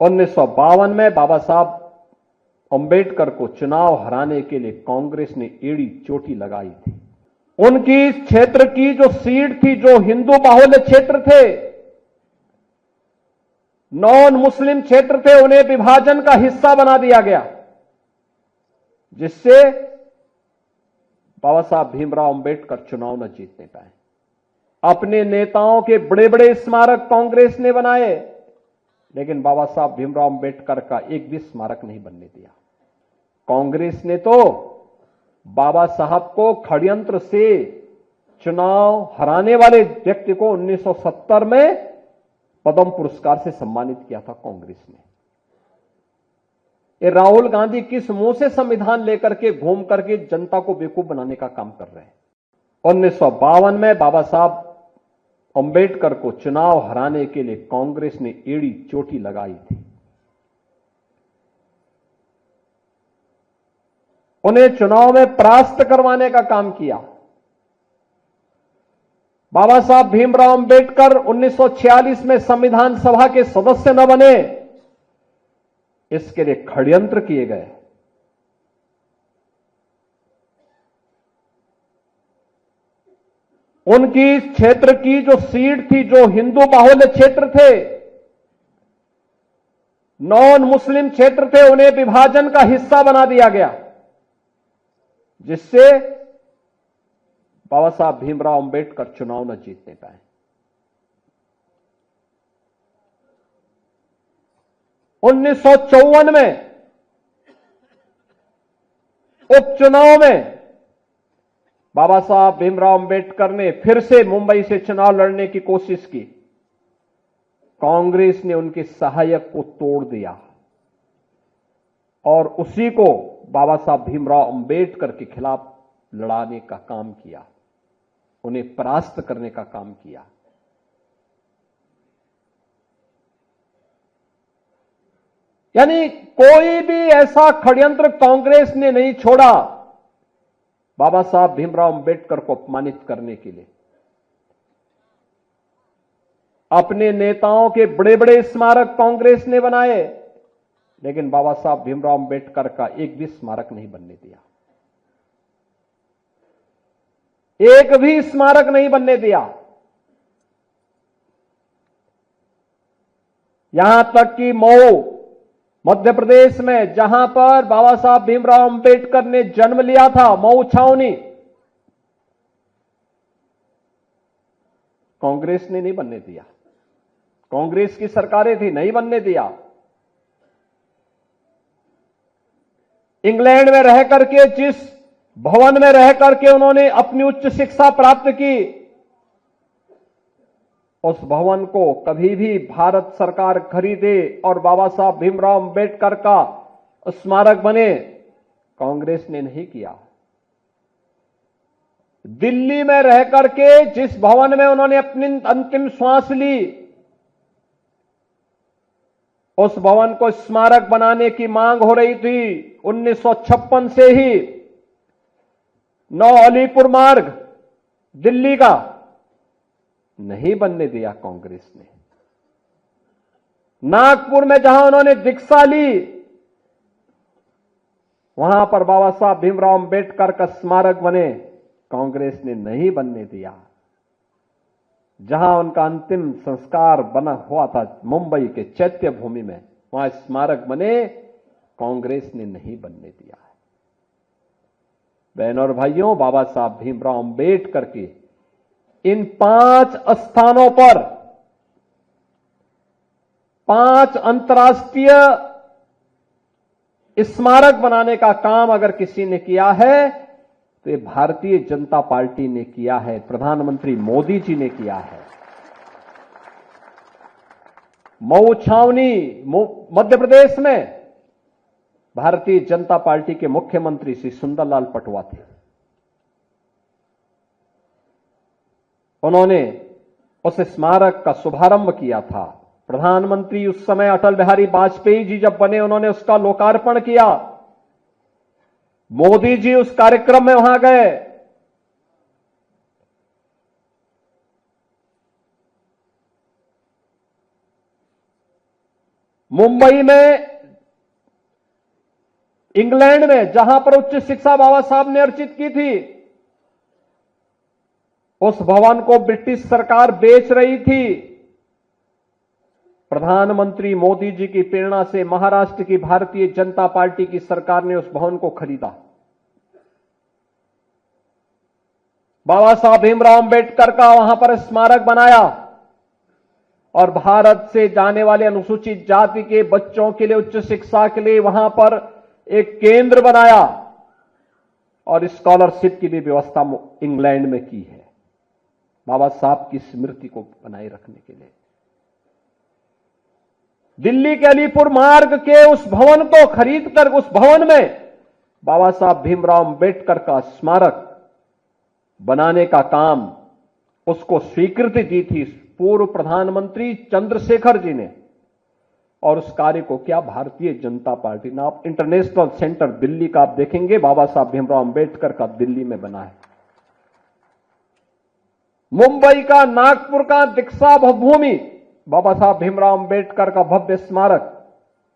1952 में बाबा साहब अंबेडकर को चुनाव हराने के लिए कांग्रेस ने एड़ी चोटी लगाई थी। उनकी इस क्षेत्र की जो सीट थी, जो हिंदू बाहुल्य क्षेत्र थे, नॉन मुस्लिम क्षेत्र थे, उन्हें विभाजन का हिस्सा बना दिया गया, जिससे बाबा साहब भीमराव अंबेडकर चुनाव न जीतने पाए। अपने नेताओं के बड़े बड़े स्मारक कांग्रेस ने बनाए, लेकिन बाबा साहब भीमराव अंबेडकर का एक भी स्मारक नहीं बनने दिया। कांग्रेस ने तो बाबा साहब को षड्यंत्र से चुनाव हराने वाले व्यक्ति को 1970 में पद्म पुरस्कार से सम्मानित किया था कांग्रेस ने। ये राहुल गांधी किस मुंह से संविधान लेकर के घूम करके जनता को बेवकूफ बनाने का काम कर रहे हैं। 1952 में बाबा साहब अंबेडकर को चुनाव हराने के लिए कांग्रेस ने एड़ी चोटी लगाई थी। उन्हें चुनाव में परास्त करवाने का काम किया। बाबा साहब भीमराव अंबेडकर 1946 में संविधान सभा के सदस्य न बने, इसके लिए षड्यंत्र किए गए। उनकी इस क्षेत्र की जो सीट थी, जो हिंदू बाहुल्य क्षेत्र थे, नॉन मुस्लिम क्षेत्र थे, उन्हें विभाजन का हिस्सा बना दिया गया, जिससे बाबा साहब भीमराव अंबेडकर चुनाव न जीतने पाए। 1954 में उपचुनाव में बाबा साहब भीमराव अंबेडकर ने फिर से मुंबई से चुनाव लड़ने की कोशिश की। कांग्रेस ने उनके सहायक को तोड़ दिया और उसी को बाबा साहब भीमराव अंबेडकर के खिलाफ लड़ाने का काम किया, उन्हें परास्त करने का काम किया। यानी कोई भी ऐसा षड्यंत्र कांग्रेस ने नहीं छोड़ा बाबा साहब भीमराव अंबेडकर को अपमानित करने के लिए। अपने नेताओं के बड़े बड़े स्मारक कांग्रेस ने बनाए, लेकिन बाबा साहब भीमराव अंबेडकर का एक भी स्मारक नहीं बनने दिया। एक भी स्मारक नहीं बनने दिया। यहां तक कि मऊ मध्य प्रदेश में, जहां पर बाबा साहब भीमराव अंबेडकर ने जन्म लिया था, मऊ छावनी, कांग्रेस ने नहीं बनने दिया। कांग्रेस की सरकारें थी, नहीं बनने दिया। इंग्लैंड में रह करके, जिस भवन में रह करके उन्होंने अपनी उच्च शिक्षा प्राप्त की, उस भवन को कभी भी भारत सरकार खरीदे और बाबा साहब भीमराव अंबेडकर का स्मारक बने, कांग्रेस ने नहीं किया। दिल्ली में रह करके जिस भवन में उन्होंने अपनी अंतिम श्वास ली, उस भवन को स्मारक बनाने की मांग हो रही थी 1956 से ही। 9 अलीपुर मार्ग दिल्ली का नहीं बनने दिया कांग्रेस ने। नागपुर में जहां उन्होंने दीक्षा ली, वहां पर बाबा साहब भीमराव अंबेडकर का स्मारक बने, कांग्रेस ने नहीं बनने दिया। जहां उनका अंतिम संस्कार बना हुआ था मुंबई के चैत्य भूमि में, वहां स्मारक बने, कांग्रेस ने नहीं बनने दिया। बहनों और भाइयों, बाबा साहब भीमराव अंबेडकर के इन 5 स्थानों पर 5 अंतर्राष्ट्रीय स्मारक बनाने का काम अगर किसी ने किया है तो ये भारतीय जनता पार्टी ने किया है, प्रधानमंत्री मोदी जी ने किया है। मऊ छावनी मध्य प्रदेश में भारतीय जनता पार्टी के मुख्यमंत्री श्री सुंदरलाल पटवा थे। उन्होंने उस स्मारक का शुभारंभ किया था। प्रधानमंत्री उस समय अटल बिहारी वाजपेयी जी जब बने, उन्होंने उसका लोकार्पण किया। मोदी जी उस कार्यक्रम में वहां गए। मुंबई में, इंग्लैंड में, जहां पर उच्च शिक्षा बाबा साहब ने अर्जित की थी, उस भवन को ब्रिटिश सरकार बेच रही थी। प्रधानमंत्री मोदी जी की प्रेरणा से महाराष्ट्र की भारतीय जनता पार्टी की सरकार ने उस भवन को खरीदा। बाबा साहब भीमराव अंबेडकर का वहां पर स्मारक बनाया और भारत से जाने वाले अनुसूचित जाति के बच्चों के लिए उच्च शिक्षा के लिए वहां पर एक केंद्र बनाया और स्कॉलरशिप की भी व्यवस्था इंग्लैंड में की है, बाबा साहब की स्मृति को बनाए रखने के लिए। दिल्ली के अलीपुर मार्ग के उस भवन को खरीदकर उस भवन में बाबा साहब भीमराव अंबेडकर का स्मारक बनाने का काम, उसको स्वीकृति दी थी पूर्व प्रधानमंत्री चंद्रशेखर जी ने, और उस कार्य को क्या भारतीय जनता पार्टी ने, आप इंटरनेशनल सेंटर दिल्ली का आप देखेंगे, बाबा साहब भीमराव अंबेडकर का दिल्ली में बना है। मुंबई का, नागपुर का दीक्षा भूमि, बाबा साहब भीमराव अंबेडकर का भव्य स्मारक,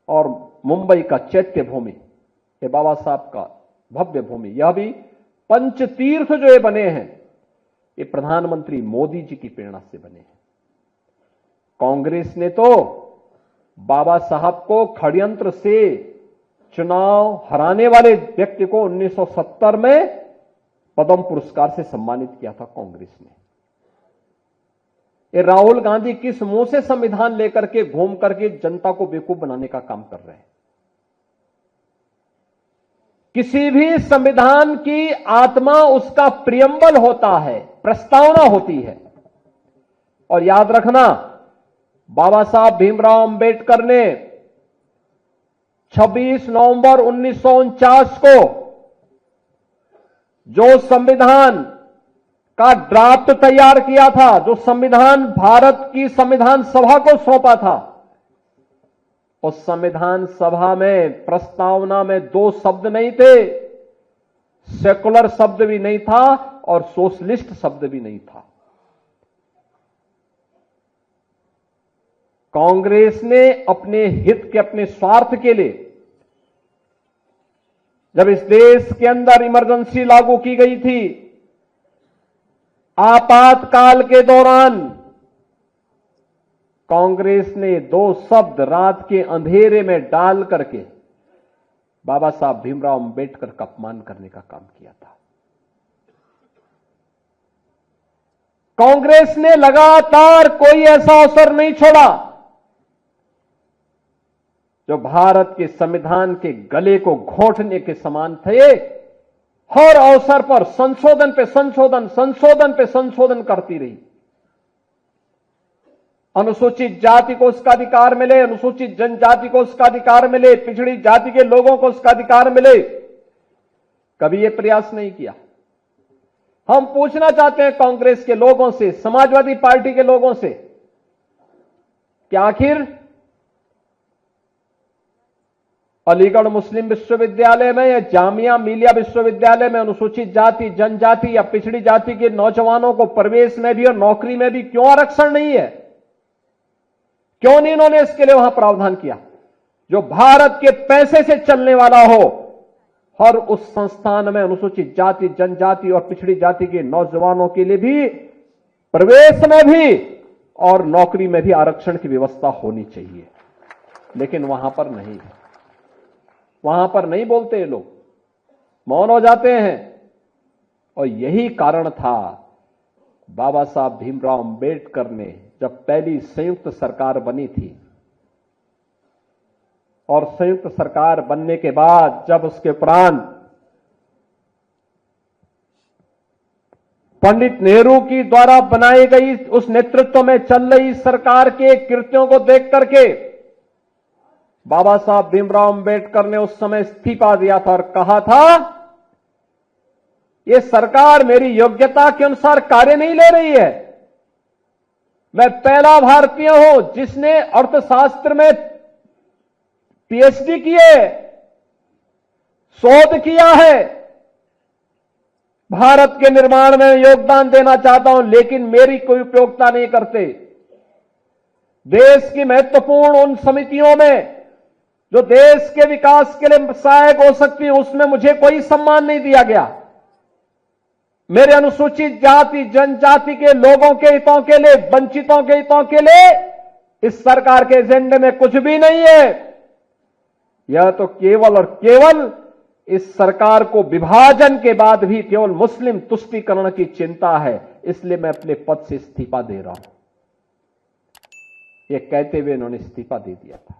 और मुंबई का चैत्य भूमि, ये बाबा साहब का भव्य भूमि। यह भी पंचतीर्थ जो ये बने हैं, ये प्रधानमंत्री मोदी जी की प्रेरणा से बने हैं। कांग्रेस ने तो बाबा साहब को षड्यंत्र से चुनाव हराने वाले व्यक्ति को 1970 में पद्म पुरस्कार से सम्मानित किया था कांग्रेस ने। ये राहुल गांधी किस मुंह से संविधान लेकर के घूम करके जनता को बेवकूफ बनाने का काम कर रहे हैं। किसी भी संविधान की आत्मा उसका प्रियम्बल होता है, प्रस्तावना होती है। और याद रखना, बाबा साहब भीमराव अंबेडकर ने 26 नवंबर 1949 को जो संविधान का ड्राफ्ट तैयार किया था, जो संविधान भारत की संविधान सभा को सौंपा था, उस संविधान सभा में प्रस्तावना में 2 शब्द नहीं थे, सेकुलर शब्द भी नहीं था और सोशलिस्ट शब्द भी नहीं था। कांग्रेस ने अपने हित के, अपने स्वार्थ के लिए, जब इस देश के अंदर इमरजेंसी लागू की गई थी, आपातकाल के दौरान कांग्रेस ने 2 शब्द रात के अंधेरे में डाल करके बाबा साहब भीमराव अंबेडकर का अपमान करने का काम किया था। कांग्रेस ने लगातार कोई ऐसा अवसर नहीं छोड़ा जो भारत के संविधान के गले को घोंटने के समान थे। हर अवसर पर संशोधन पे संशोधन, संशोधन पे संशोधन करती रही। अनुसूचित जाति को उसका अधिकार मिले, अनुसूचित जनजाति को उसका अधिकार मिले, पिछड़ी जाति के लोगों को उसका अधिकार मिले, कभी यह प्रयास नहीं किया। हम पूछना चाहते हैं कांग्रेस के लोगों से, समाजवादी पार्टी के लोगों से, कि आखिर अलीगढ़ मुस्लिम विश्वविद्यालय में या जामिया मिलिया विश्वविद्यालय में अनुसूचित जाति, जनजाति या पिछड़ी जाति के नौजवानों को प्रवेश में भी और नौकरी में भी क्यों आरक्षण नहीं है? क्यों नहीं इन्होंने इसके लिए वहां प्रावधान किया? जो भारत के पैसे से चलने वाला हो, हर उस संस्थान में अनुसूचित जाति, जनजाति और पिछड़ी जाति के नौजवानों के लिए भी प्रवेश में भी और नौकरी में भी आरक्षण की व्यवस्था होनी चाहिए। लेकिन वहां पर नहीं है, वहां पर नहीं बोलते ये लोग, मौन हो जाते हैं। और यही कारण था बाबा साहब भीमराव अंबेडकर ने जब पहली संयुक्त सरकार बनी थी, और संयुक्त सरकार बनने के बाद जब उसके उपरांत पंडित नेहरू की द्वारा बनाई गई उस नेतृत्व में चल रही सरकार के कृत्यों को देख करके बाबा साहब भीमराव अंबेडकर ने उस समय इस्तीफा दिया था और कहा था, यह सरकार मेरी योग्यता के अनुसार कार्य नहीं ले रही है। मैं पहला भारतीय हूं जिसने अर्थशास्त्र में पीएचडी की है, शोध किया है, भारत के निर्माण में योगदान देना चाहता हूं, लेकिन मेरी कोई उपयोगिता नहीं करते। देश की महत्वपूर्ण उन समितियों में जो देश के विकास के लिए सहायक हो सकती है, उसमें मुझे कोई सम्मान नहीं दिया गया। मेरे अनुसूचित जाति जनजाति के लोगों के हितों के लिए, वंचितों के हितों के लिए इस सरकार के एजेंडे में कुछ भी नहीं है। यह तो केवल और केवल इस सरकार को विभाजन के बाद भी केवल मुस्लिम तुष्टीकरण की चिंता है। इसलिए मैं अपने पद से इस्तीफा दे रहा हूं। यह कहते हुए इन्होंने इस्तीफा दे दिया था।